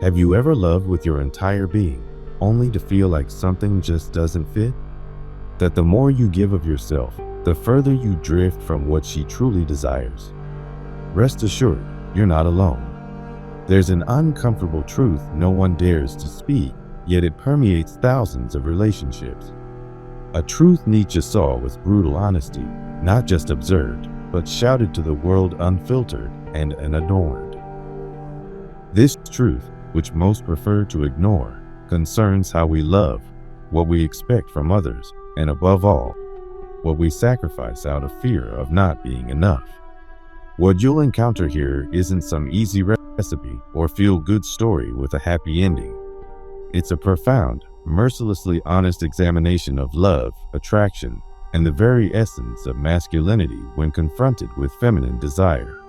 Have you ever loved with your entire being, only to feel like something just doesn't fit? That the more you give of yourself, the further you drift from what she truly desires. Rest assured, you're not alone. There's an uncomfortable truth no one dares to speak, yet it permeates thousands of relationships. A truth Nietzsche saw with brutal honesty, not just observed, but shouted to the world unfiltered and unadorned. This truth, which most prefer to ignore, concerns how we love, what we expect from others, and above all, what we sacrifice out of fear of not being enough. What you'll encounter here isn't some easy recipe or feel-good story with a happy ending. It's a profound, mercilessly honest examination of love, attraction, and the very essence of masculinity when confronted with feminine desire.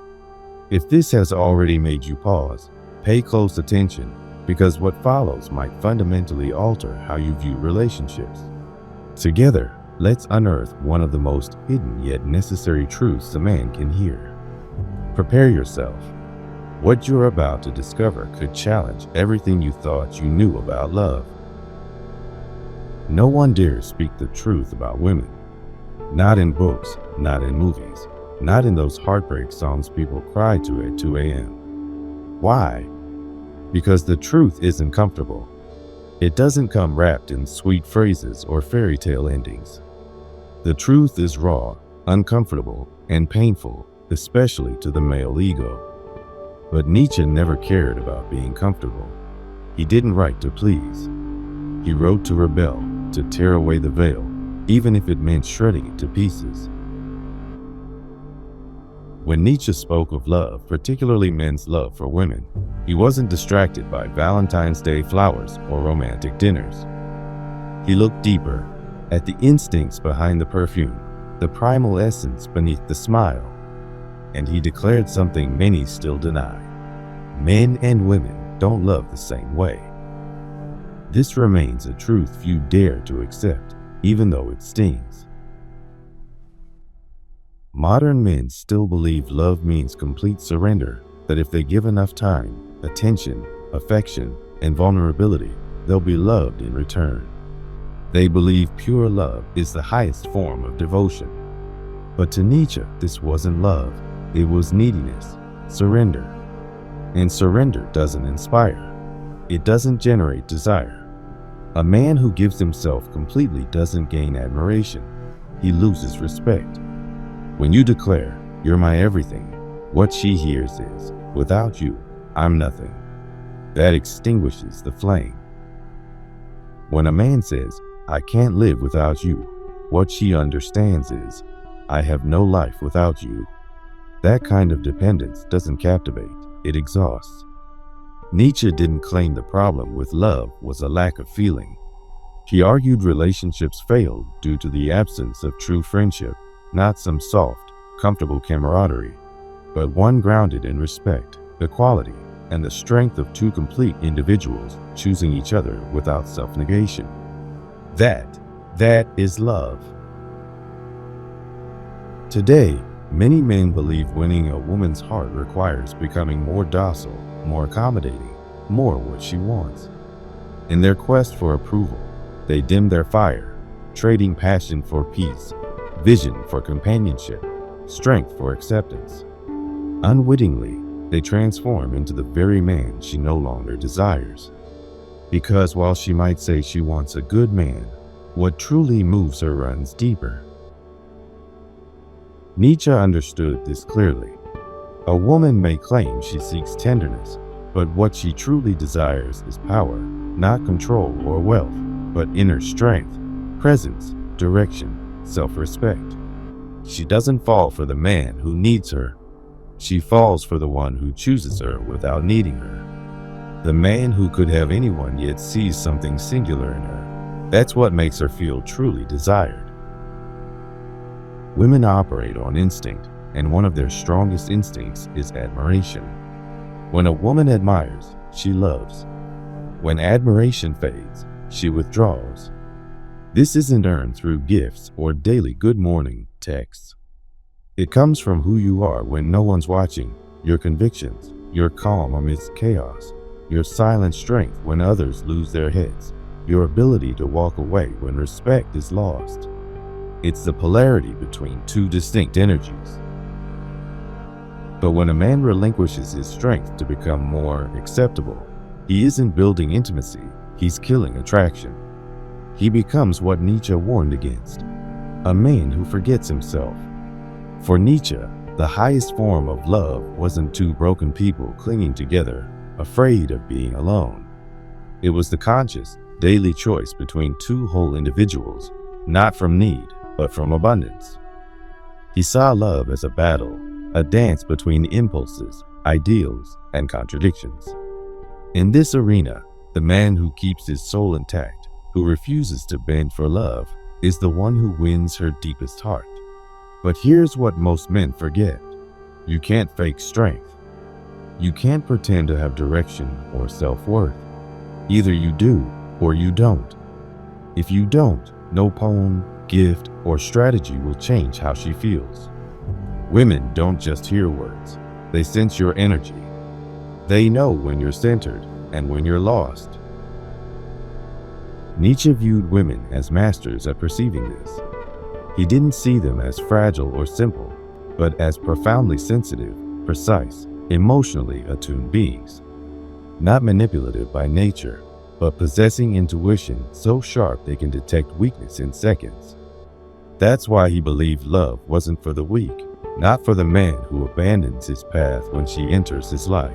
If this has already made you pause, pay close attention, because what follows might fundamentally alter how you view relationships. Together, let's unearth one of the most hidden yet necessary truths a man can hear. Prepare yourself. What you're about to discover could challenge everything you thought you knew about love. No one dares speak the truth about women. Not in books, not in movies, not in those heartbreak songs people cry to at 2 a.m. Why? Because the truth isn't comfortable. It doesn't come wrapped in sweet phrases or fairy tale endings. The truth is raw, uncomfortable, and painful, especially to the male ego. But Nietzsche never cared about being comfortable. He didn't write to please. He wrote to rebel, to tear away the veil, even if it meant shredding it to pieces. When Nietzsche spoke of love, particularly men's love for women, he wasn't distracted by Valentine's Day flowers or romantic dinners. He looked deeper, at the instincts behind the perfume, the primal essence beneath the smile, and he declared something many still deny. Men and women don't love the same way. This remains a truth few dare to accept, even though it stings. Modern men still believe love means complete surrender, that if they give enough time, attention, affection, and vulnerability, they'll be loved in return. They believe pure love is the highest form of devotion. But to Nietzsche, this wasn't love. It was neediness, surrender. And surrender doesn't inspire. It doesn't generate desire. A man who gives himself completely doesn't gain admiration. He loses respect. When you declare, "You're my everything," what she hears is, "Without you, I'm nothing." That extinguishes the flame. When a man says, "I can't live without you," what she understands is, "I have no life without you." That kind of dependence doesn't captivate, it exhausts. Nietzsche didn't claim the problem with love was a lack of feeling. He argued relationships failed due to the absence of true friendship, not some soft, comfortable camaraderie, but one grounded in respect, equality, and the strength of two complete individuals choosing each other without self-negation. That is love. Today, many men believe winning a woman's heart requires becoming more docile, more accommodating, more what she wants. In their quest for approval, they dim their fire, trading passion for peace, vision for companionship, strength for acceptance. Unwittingly, they transform into the very man she no longer desires. Because while she might say she wants a good man, what truly moves her runs deeper. Nietzsche understood this clearly. A woman may claim she seeks tenderness, but what she truly desires is power, not control or wealth, but inner strength, presence, direction, self-respect. She doesn't fall for the man who needs her. She falls for the one who chooses her without needing her. The man who could have anyone yet sees something singular in her. That's what makes her feel truly desired. Women operate on instinct, and one of their strongest instincts is admiration. When a woman admires, she loves. When admiration fades, she withdraws. This isn't earned through gifts or daily good morning texts. It comes from who you are when no one's watching, your convictions, your calm amidst chaos, your silent strength when others lose their heads, your ability to walk away when respect is lost. It's the polarity between two distinct energies. But when a man relinquishes his strength to become more acceptable, he isn't building intimacy, he's killing attraction. He becomes what Nietzsche warned against, a man who forgets himself. For Nietzsche, the highest form of love wasn't two broken people clinging together, afraid of being alone. It was the conscious, daily choice between two whole individuals, not from need, but from abundance. He saw love as a battle, a dance between impulses, ideals, and contradictions. In this arena, the man who keeps his soul intact, who refuses to bend for love, is the one who wins her deepest heart. But here's what most men forget. You can't fake strength. You can't pretend to have direction or self-worth. Either you do or you don't. If you don't, no poem, gift, or strategy will change how she feels. Women don't just hear words. They sense your energy. They know when you're centered and when you're lost. Nietzsche viewed women as masters at perceiving this. He didn't see them as fragile or simple, but as profoundly sensitive, precise, emotionally attuned beings. Not manipulative by nature, but possessing intuition so sharp they can detect weakness in seconds. That's why he believed love wasn't for the weak, not for the man who abandons his path when she enters his life,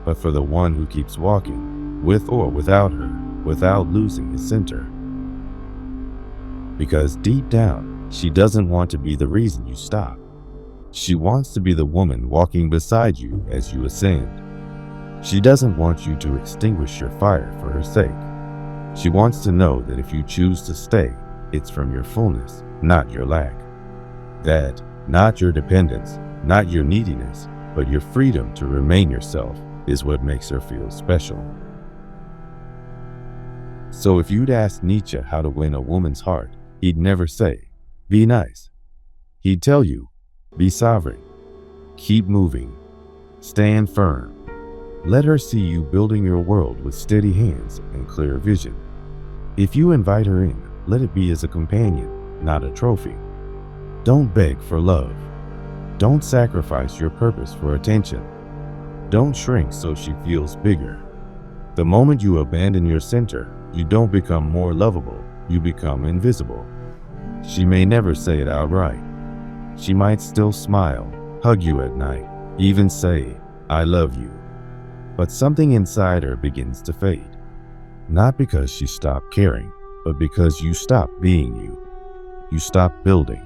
but for the one who keeps walking, with or without her, without losing his center. Because deep down, she doesn't want to be the reason you stop. She wants to be the woman walking beside you as you ascend. She doesn't want you to extinguish your fire for her sake. She wants to know that if you choose to stay, it's from your fullness, not your lack. That, not your dependence, not your neediness, but your freedom to remain yourself, is what makes her feel special. So if you'd ask Nietzsche how to win a woman's heart, he'd never say, "Be nice." He'd tell you, "Be sovereign. Keep moving. Stand firm. Let her see you building your world with steady hands and clear vision. If you invite her in, let it be as a companion, not a trophy. Don't beg for love. Don't sacrifice your purpose for attention. Don't shrink so she feels bigger. The moment you abandon your center, you don't become more lovable, you become invisible." She may never say it outright. She might still smile, hug you at night, even say, "I love you." But something inside her begins to fade. Not because she stopped caring, but because you stopped being you. You stopped building.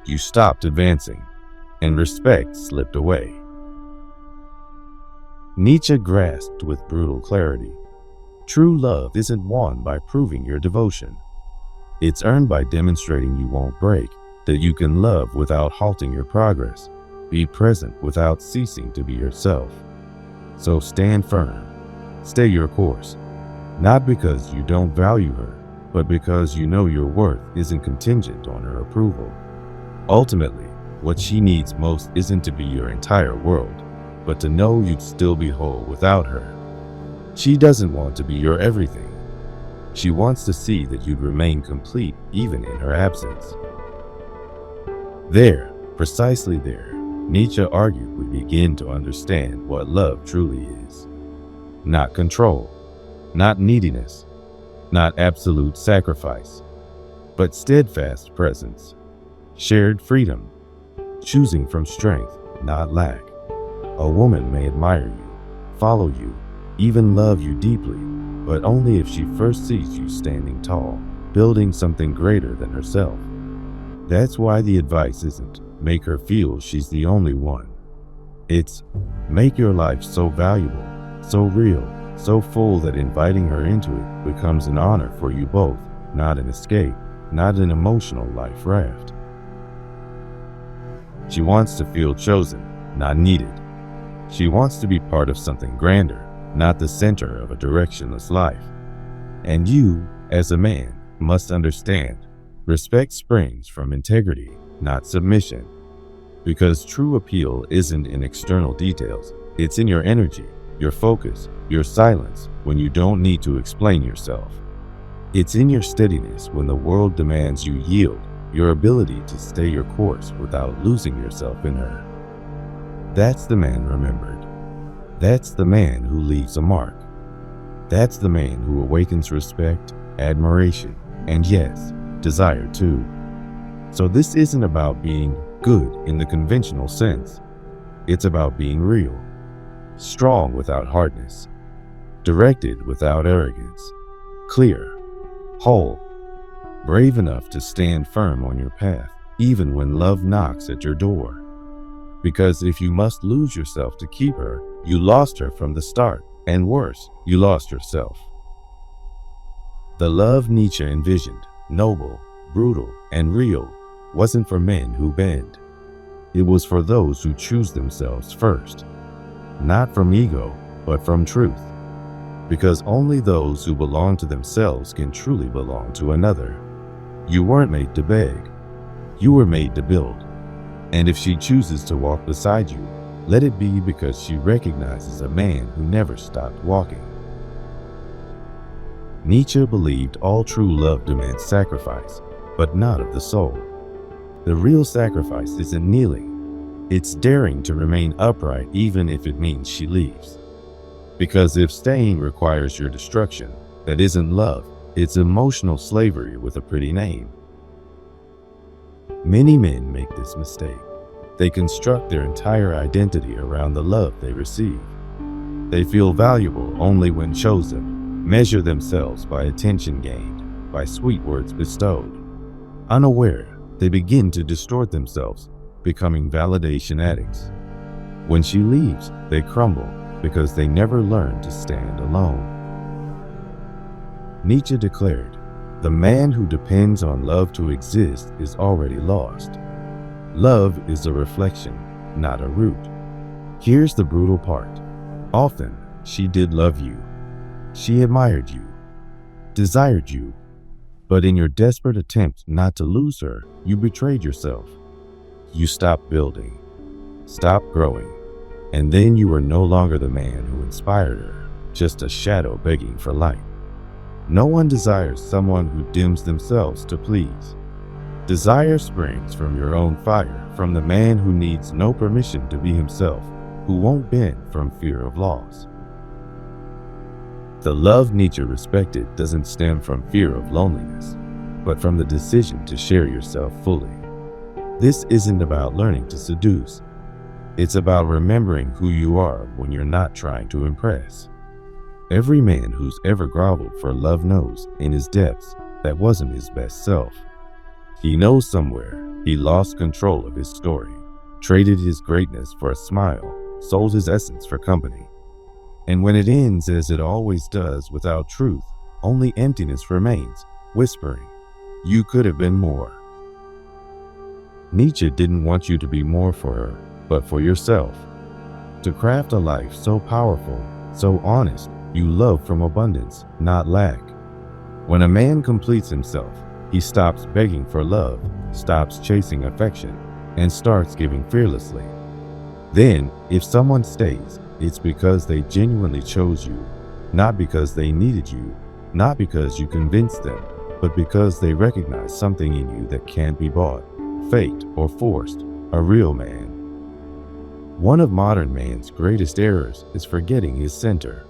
You stopped advancing, and respect slipped away. Nietzsche grasped with brutal clarity. True love isn't won by proving your devotion. It's earned by demonstrating you won't break, that you can love without halting your progress, be present without ceasing to be yourself. So stand firm, stay your course, not because you don't value her, but because you know your worth isn't contingent on her approval. Ultimately, what she needs most isn't to be your entire world, but to know you'd still be whole without her. She doesn't want to be your everything. She wants to see that you'd remain complete even in her absence. There, precisely there, Nietzsche argued we begin to understand what love truly is. Not control, not neediness, not absolute sacrifice, but steadfast presence, shared freedom, choosing from strength, not lack. A woman may admire you, follow you, even love you deeply, but only if she first sees you standing tall, building something greater than herself. That's why the advice isn't make her feel she's the only one. It's make your life so valuable, so real, so full that inviting her into it becomes an honor for you both, not an escape, not an emotional life raft. She wants to feel chosen, not needed. She wants to be part of something grander, not the center of a directionless life. And you, as a man, must understand, respect springs from integrity, not submission. Because true appeal isn't in external details, it's in your energy, your focus, your silence when you don't need to explain yourself. It's in your steadiness when the world demands you yield, your ability to stay your course without losing yourself in her. That's the man remembered. That's the man who leaves a mark. That's the man who awakens respect, admiration, and yes, desire too. So this isn't about being good in the conventional sense. It's about being real, strong without hardness, directed without arrogance, clear, whole, brave enough to stand firm on your path, even when love knocks at your door. Because if you must lose yourself to keep her, you lost her from the start, and worse, you lost yourself. The love Nietzsche envisioned, noble, brutal, and real, wasn't for men who bend. It was for those who choose themselves first, not from ego, but from truth. Because only those who belong to themselves can truly belong to another. You weren't made to beg. You were made to build. And if she chooses to walk beside you, let it be because she recognizes a man who never stopped walking. Nietzsche believed all true love demands sacrifice, but not of the soul. The real sacrifice isn't kneeling. It's daring to remain upright even if it means she leaves. Because if staying requires your destruction, that isn't love, it's emotional slavery with a pretty name. Many men make this mistake. They construct their entire identity around the love they receive. They feel valuable only when chosen, measure themselves by attention gained, by sweet words bestowed. Unaware, they begin to distort themselves, becoming validation addicts. When she leaves, they crumble because they never learned to stand alone. Nietzsche declared, "The man who depends on love to exist is already lost." Love is a reflection, not a root. Here's the brutal part. Often, she did love you. She admired you, desired you. But in your desperate attempt not to lose her, you betrayed yourself. You stopped building, stopped growing, and then you were no longer the man who inspired her, just a shadow begging for light. No one desires someone who dims themselves to please. Desire springs from your own fire, from the man who needs no permission to be himself, who won't bend from fear of loss. The love Nietzsche respected doesn't stem from fear of loneliness, but from the decision to share yourself fully. This isn't about learning to seduce. It's about remembering who you are when you're not trying to impress. Every man who's ever groveled for love knows, in his depths, that wasn't his best self. He knows somewhere he lost control of his story, traded his greatness for a smile, sold his essence for company. And when it ends as it always does without truth, only emptiness remains, whispering, "You could have been more." Nietzsche didn't want you to be more for her, but for yourself. To craft a life so powerful, so honest, you love from abundance, not lack. When a man completes himself, he stops begging for love, stops chasing affection, and starts giving fearlessly. Then, if someone stays, it's because they genuinely chose you, not because they needed you, not because you convinced them, but because they recognize something in you that can't be bought, faked, or forced, a real man. One of modern man's greatest errors is forgetting his center.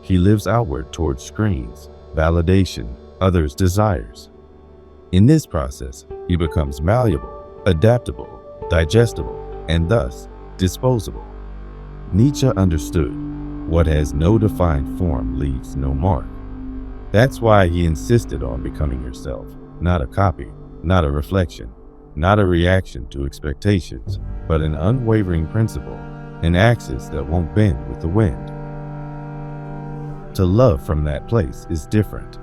He lives outward towards screens, validation, others' desires. In this process, he becomes malleable, adaptable, digestible, and thus disposable. Nietzsche understood, what has no defined form leaves no mark. That's why he insisted on becoming yourself, not a copy, not a reflection, not a reaction to expectations, but an unwavering principle, an axis that won't bend with the wind. To love from that place is different.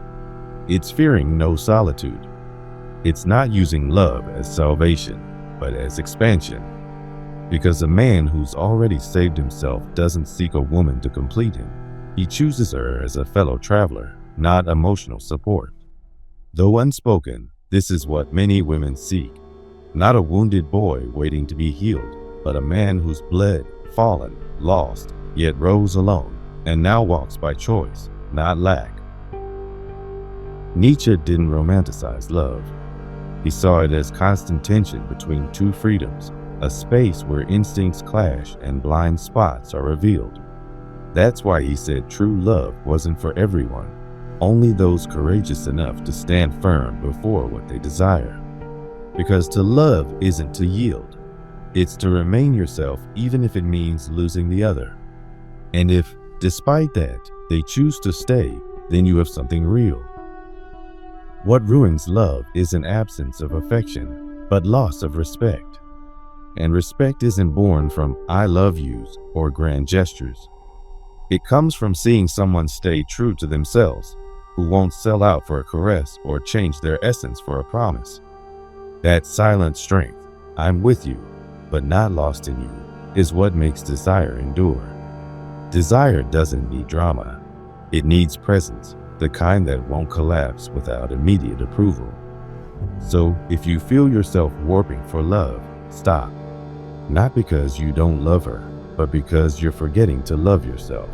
It's fearing no solitude. It's not using love as salvation, but as expansion. Because a man who's already saved himself doesn't seek a woman to complete him. He chooses her as a fellow traveler, not emotional support. Though unspoken, this is what many women seek. Not a wounded boy waiting to be healed, but a man who's bled, fallen, lost, yet rose alone, and now walks by choice, not lack. Nietzsche didn't romanticize love. He saw it as constant tension between two freedoms, a space where instincts clash and blind spots are revealed. That's why he said true love wasn't for everyone, only those courageous enough to stand firm before what they desire. Because to love isn't to yield. It's to remain yourself even if it means losing the other. And if, despite that, they choose to stay, then you have something real. What ruins love is an absence of affection, but loss of respect. And respect isn't born from I love yous or grand gestures. It comes from seeing someone stay true to themselves, who won't sell out for a caress or change their essence for a promise. That silent strength, I'm with you, but not lost in you, is what makes desire endure. Desire doesn't need drama. It needs presence, the kind that won't collapse without immediate approval. So if you feel yourself warping for love, stop. Not because you don't love her, but because you're forgetting to love yourself.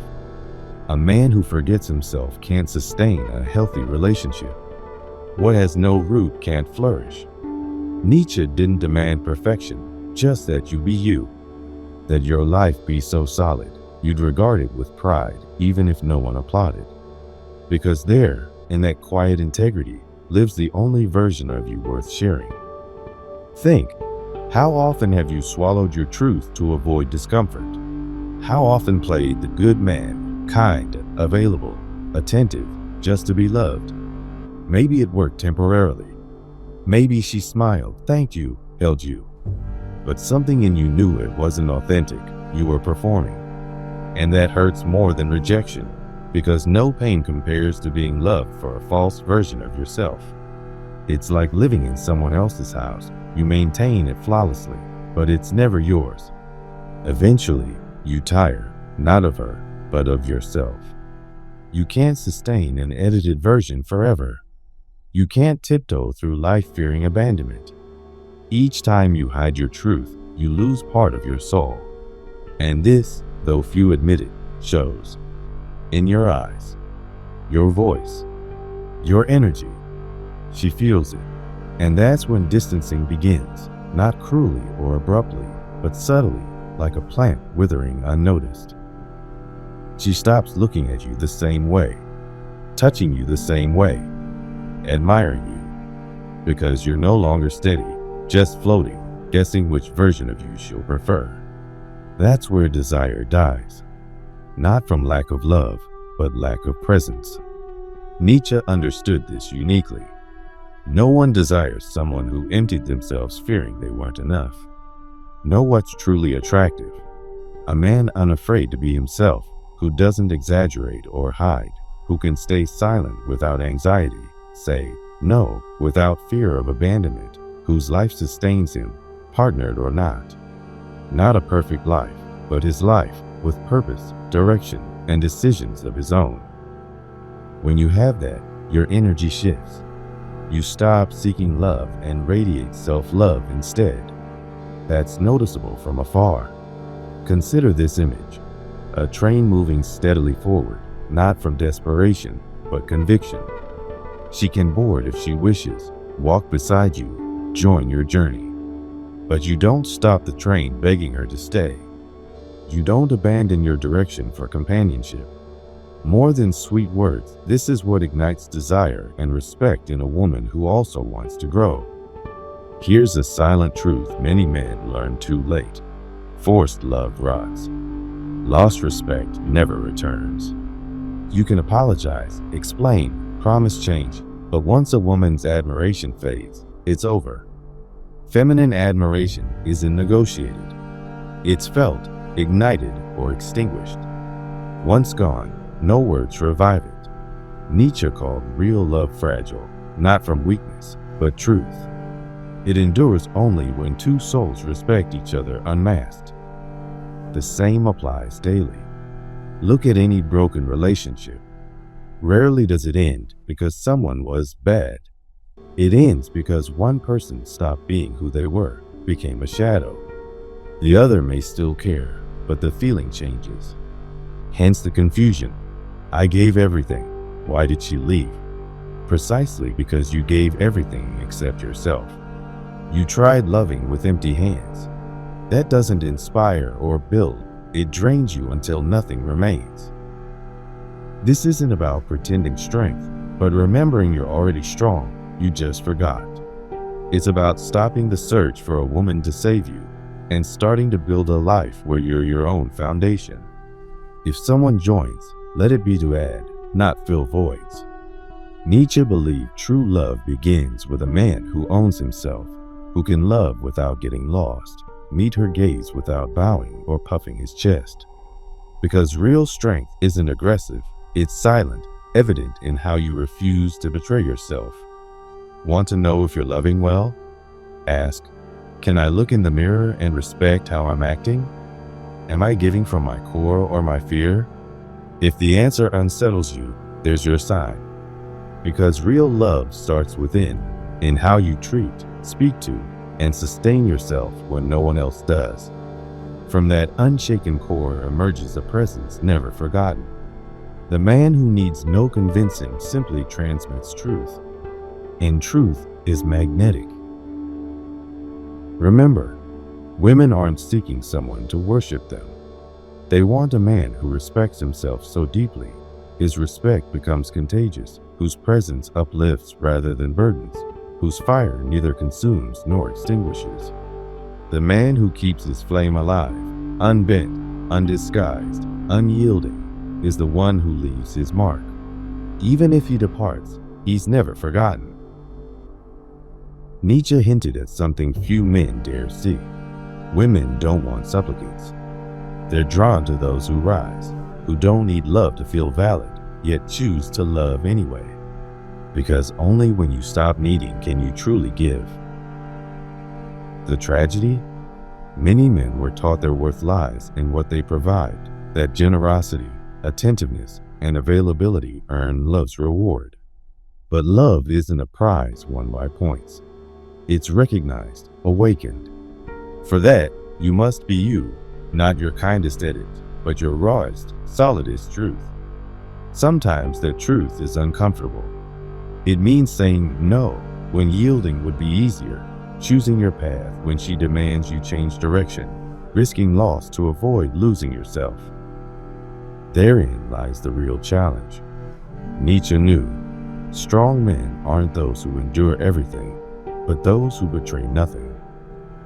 A man who forgets himself can't sustain a healthy relationship. What has no root can't flourish. Nietzsche didn't demand perfection, just that you be you. That your life be so solid, you'd regard it with pride, even if no one applauded. Because there, in that quiet integrity, lives the only version of you worth sharing. Think, how often have you swallowed your truth to avoid discomfort? How often played the good man, kind, available, attentive, just to be loved? Maybe it worked temporarily. Maybe she smiled, thanked you, held you. But something in you knew it wasn't authentic, you were performing. And that hurts more than rejection, because no pain compares to being loved for a false version of yourself. It's like living in someone else's house. You maintain it flawlessly, but it's never yours. Eventually, you tire, not of her, but of yourself. You can't sustain an edited version forever. You can't tiptoe through life fearing abandonment. Each time you hide your truth, you lose part of your soul. And this, though few admit it, shows. In your eyes, your voice, your energy. She feels it. And that's when distancing begins, not cruelly or abruptly, but subtly, like a plant withering unnoticed. She stops looking at you the same way, touching you the same way, admiring you, because you're no longer steady, just floating, guessing which version of you she'll prefer. That's where desire dies. Not from lack of love, but lack of presence. Nietzsche understood this uniquely. No one desires someone who emptied themselves fearing they weren't enough. Know what's truly attractive. A man unafraid to be himself, who doesn't exaggerate or hide, who can stay silent without anxiety, say no without fear of abandonment, whose life sustains him, partnered or not. Not a perfect life, but his life with purpose, direction, and decisions of his own. When you have that, your energy shifts. You stop seeking love and radiate self-love instead. That's noticeable from afar. Consider this image. A train moving steadily forward, not from desperation, but conviction. She can board if she wishes, walk beside you, join your journey. But you don't stop the train begging her to stay. You don't abandon your direction for companionship. More than sweet words, this is what ignites desire and respect in a woman who also wants to grow. Here's a silent truth many men learn too late. Forced love rots. Lost respect never returns. You can apologize, explain, promise change, but once a woman's admiration fades, it's over. Feminine admiration isn't negotiated. It's felt, ignited, or extinguished. Once gone, no words revive it. Nietzsche called real love fragile, not from weakness, but truth. It endures only when two souls respect each other unmasked. The same applies daily. Look at any broken relationship. Rarely does it end because someone was bad. It ends because one person stopped being who they were, became a shadow. The other may still care, but the feeling changes. Hence the confusion. I gave everything. Why did she leave? Precisely because you gave everything except yourself. You tried loving with empty hands. That doesn't inspire or build. It drains you until nothing remains. This isn't about pretending strength, but remembering you're already strong. You just forgot. It's about stopping the search for a woman to save you and starting to build a life where you're your own foundation. If someone joins, let it be to add, not fill voids. Nietzsche believed true love begins with a man who owns himself, who can love without getting lost, meet her gaze without bowing or puffing his chest. Because real strength isn't aggressive, it's silent, evident in how you refuse to betray yourself. Want to know if you're loving well? Ask, can I look in the mirror and respect how I'm acting? Am I giving from my core or my fear? If the answer unsettles you, there's your sign. Because real love starts within, in how you treat, speak to, and sustain yourself when no one else does. From that unshaken core emerges a presence never forgotten. The man who needs no convincing simply transmits truth. And truth is magnetic. Remember, women aren't seeking someone to worship them. They want a man who respects himself so deeply, his respect becomes contagious, whose presence uplifts rather than burdens, whose fire neither consumes nor extinguishes. The man who keeps his flame alive, unbent, undisguised, unyielding, is the one who leaves his mark. Even if he departs, he's never forgotten. Nietzsche hinted at something few men dare see. Women don't want supplicants. They're drawn to those who rise, who don't need love to feel valid, yet choose to love anyway. Because only when you stop needing can you truly give. The tragedy? Many men were taught their worth lies in what they provide, that generosity, attentiveness, and availability earn love's reward. But love isn't a prize won by points. It's recognized, awakened. For that, you must be you, not your kindest edit, but your rawest, solidest truth. Sometimes that truth is uncomfortable. It means saying no when yielding would be easier, choosing your path when she demands you change direction, risking loss to avoid losing yourself. Therein lies the real challenge. Nietzsche knew, strong men aren't those who endure everything, but those who betray nothing.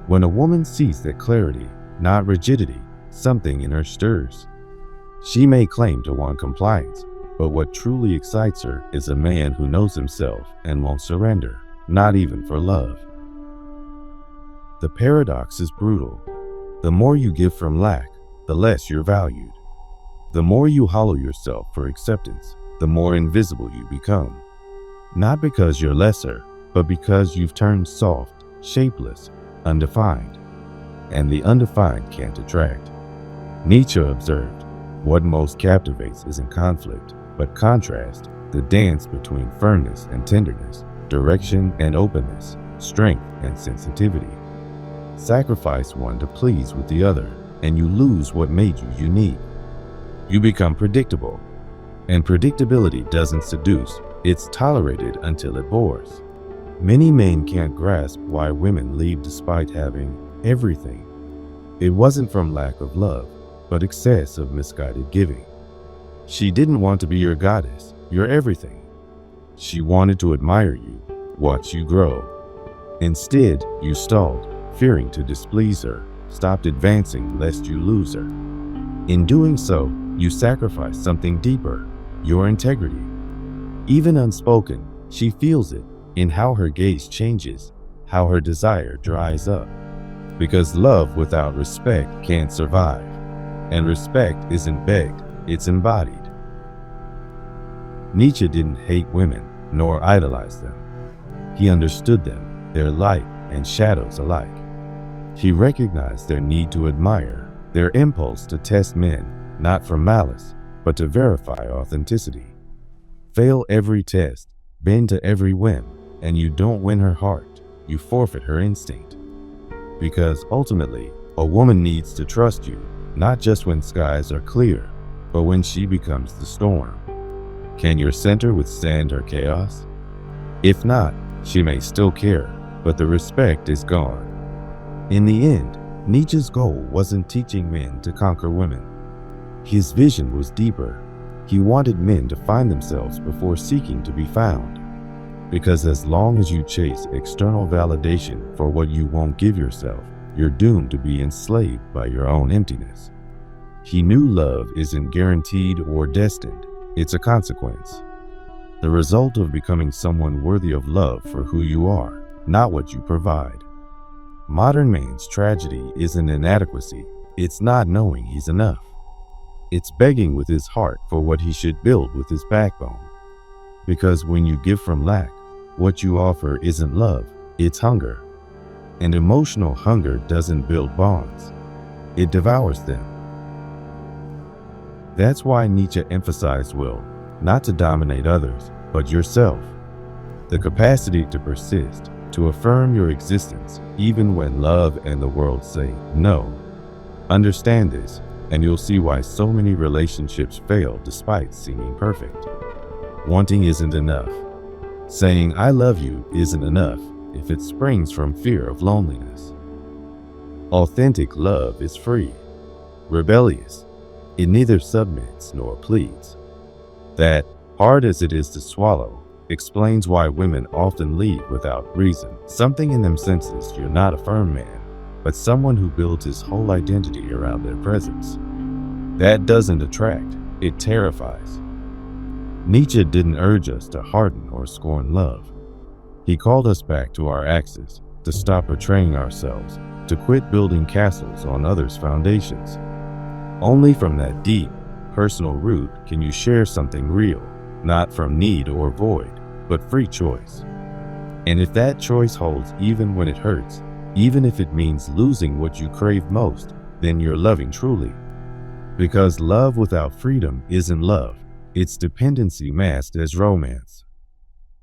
When a woman sees that clarity, not rigidity, something in her stirs. She may claim to want compliance, but what truly excites her is a man who knows himself and won't surrender, not even for love. The paradox is brutal. The more you give from lack, the less you're valued. The more you hollow yourself for acceptance, the more invisible you become. Not because you're lesser, but because you've turned soft, shapeless, undefined. And the undefined can't attract. Nietzsche observed, what most captivates isn't conflict, but contrast, the dance between firmness and tenderness, direction and openness, strength and sensitivity. Sacrifice one to please with the other, and you lose what made you unique. You become predictable. And predictability doesn't seduce, it's tolerated until it bores. Many men can't grasp why women leave despite having everything. It wasn't from lack of love, but excess of misguided giving. She didn't want to be your goddess, your everything. She wanted to admire you, watch you grow. Instead, you stalled, fearing to displease her, stopped advancing lest you lose her. In doing so, you sacrificed something deeper, your integrity. Even unspoken, she feels it in how her gaze changes, how her desire dries up. Because love without respect can't survive, and respect isn't begged, it's embodied. Nietzsche didn't hate women, nor idolize them. He understood them, their light and shadows alike. He recognized their need to admire, their impulse to test men, not for malice, but to verify authenticity. Fail every test, bend to every whim, and you don't win her heart, you forfeit her instinct. Because ultimately, a woman needs to trust you, not just when skies are clear, But when she becomes the storm, can your center withstand her chaos? If not, she may still care, but the respect is gone. In the end, Nietzsche's goal wasn't teaching men to conquer women. His vision was deeper. He wanted men to find themselves before seeking to be found. Because as long as you chase external validation for what you won't give yourself, you're doomed to be enslaved by your own emptiness. He knew love isn't guaranteed or destined, it's a consequence. The result of becoming someone worthy of love for who you are, not what you provide. Modern man's tragedy isn't inadequacy, it's not knowing he's enough. It's begging with his heart for what he should build with his backbone. Because when you give from lack, what you offer isn't love, it's hunger. And emotional hunger doesn't build bonds, it devours them. That's why Nietzsche emphasized will, not to dominate others, but yourself. The capacity to persist, to affirm your existence, even when love and the world say no. Understand this, and you'll see why so many relationships fail despite seeming perfect. Wanting isn't enough. Saying I love you isn't enough if it springs from fear of loneliness. Authentic love is free, rebellious. It neither submits nor pleads. That, hard as it is to swallow, explains why women often leave without reason. Something in them senses you're not a firm man, but someone who builds his whole identity around their presence. That doesn't attract, it terrifies. Nietzsche didn't urge us to harden or scorn love. He called us back to our axis, to stop betraying ourselves, to quit building castles on others' foundations. Only from that deep, personal root can you share something real, not from need or void, but free choice. And if that choice holds even when it hurts, even if it means losing what you crave most, then you're loving truly. Because love without freedom isn't love, it's dependency masked as romance.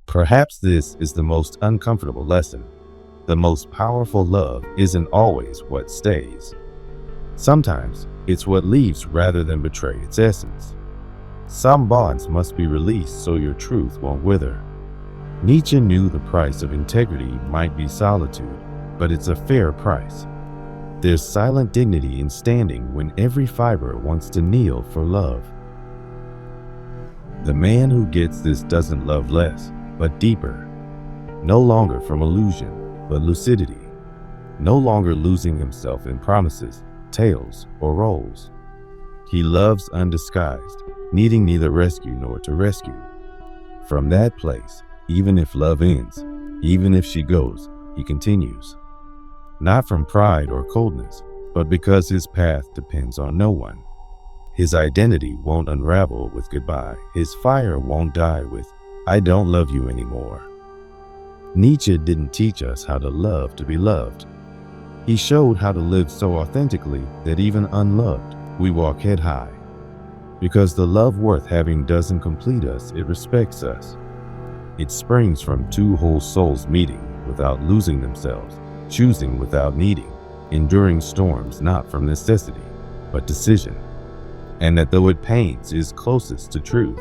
Perhaps this is the most uncomfortable lesson. The most powerful love isn't always what stays. Sometimes, it's what leaves rather than betray its essence. Some bonds must be released so your truth won't wither. Nietzsche knew the price of integrity might be solitude, but it's a fair price. There's silent dignity in standing when every fiber wants to kneel for love. The man who gets this doesn't love less, but deeper. No longer from illusion, but lucidity. No longer losing himself in promises, tales, or roles. He loves undisguised, needing neither rescue nor to rescue. From that place, even if love ends, even if she goes, he continues. Not from pride or coldness, but because his path depends on no one. His identity won't unravel with goodbye. His fire won't die with, I don't love you anymore. Nietzsche didn't teach us how to love to be loved. He showed how to live so authentically that even unloved, we walk head high. Because the love worth having doesn't complete us, it respects us. It springs from two whole souls meeting without losing themselves, choosing without needing, enduring storms not from necessity, but decision. And that though it pains is closest to truth.